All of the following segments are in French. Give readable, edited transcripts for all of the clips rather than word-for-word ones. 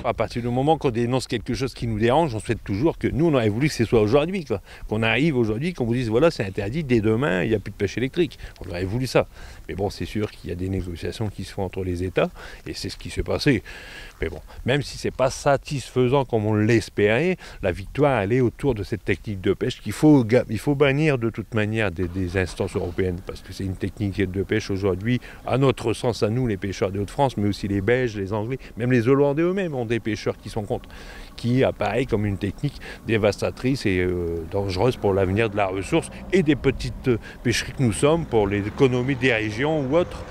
À partir du moment qu'on dénonce quelque chose qui nous dérange, on souhaite toujours que nous, on aurait voulu que ce soit aujourd'hui, qu'on arrive aujourd'hui, qu'on vous dise voilà, c'est interdit, dès demain, il n'y a plus de pêche électrique. On aurait voulu ça. Mais bon, c'est sûr qu'il y a des négociations qui se font entre les États, et c'est ce qui s'est passé. Mais bon, même si ce n'est pas satisfaisant comme on l'espérait, la victoire, elle est autour de cette technique de pêche qu'il faut bannir de toute manière des instances européennes, parce que c'est une technique de pêche aujourd'hui, à notre sens, à nous, les pêcheurs des Hauts-de-France, mais aussi les Belges, les Anglais, même les Hollandais eux-mêmes ont des pêcheurs qui sont contre, qui apparaît comme une technique dévastatrice et dangereuse pour l'avenir de la ressource et des petites pêcheries que nous sommes pour l'économie des régions ou autres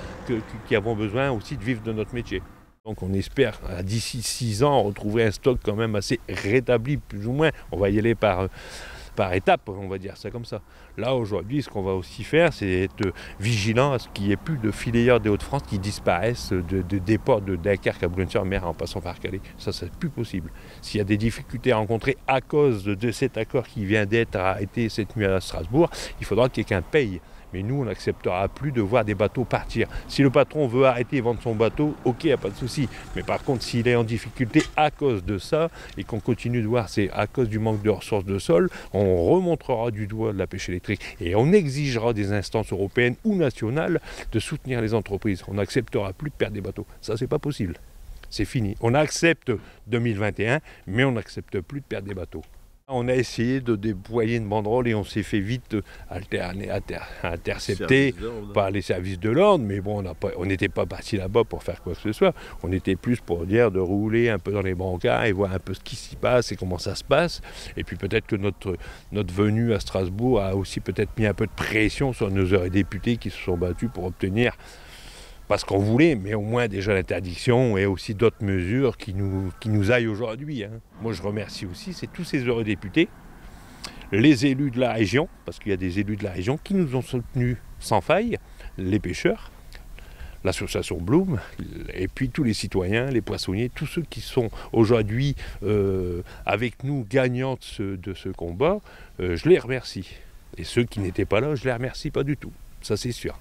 qui avons besoin aussi de vivre de notre métier. Donc on espère d'ici 6 ans retrouver un stock quand même assez rétabli, plus ou moins. On va y aller par étapes, on va dire ça comme ça. Là aujourd'hui, ce qu'on va aussi faire, c'est être vigilant à ce qu'il n'y ait plus de fileyeurs des Hauts-de-France qui disparaissent des ports de Dunkerque à Boulogne-sur-Mer en passant par Calais. Ça, c'est plus possible. S'il y a des difficultés rencontrées à cause de cet accord qui vient d'être arrêté cette nuit à Strasbourg, il faudra que quelqu'un paye. Mais nous, on n'acceptera plus de voir des bateaux partir. Si le patron veut arrêter et vendre son bateau, ok, il n'y a pas de souci. Mais par contre, s'il est en difficulté à cause de ça, et qu'on continue de voir c'est à cause du manque de ressources de sol, on remontrera du doigt de la pêche électrique et on exigera des instances européennes ou nationales de soutenir les entreprises. On n'acceptera plus de perdre des bateaux. Ça, c'est pas possible. C'est fini. On accepte 2021, mais on n'accepte plus de perdre des bateaux. On a essayé de déployer une banderole et on s'est fait vite intercepter par les services de l'ordre, mais bon, on n'était pas parti là-bas pour faire quoi que ce soit. On était plus pour dire de rouler un peu dans les brancards et voir un peu ce qui s'y passe et comment ça se passe. Et puis peut-être que notre venue à Strasbourg a aussi peut-être mis un peu de pression sur nos eurodéputés qui se sont battus pour obtenir pas ce qu'on voulait, mais au moins déjà l'interdiction et aussi d'autres mesures qui nous aillent aujourd'hui. Moi je remercie aussi, c'est tous ces eurodéputés, les élus de la région, parce qu'il y a des élus de la région qui nous ont soutenus sans faille, les pêcheurs, l'association Bloom, et puis tous les citoyens, les poissonniers, tous ceux qui sont aujourd'hui avec nous gagnants de ce combat, je les remercie. Et ceux qui n'étaient pas là, je les remercie pas du tout, ça c'est sûr.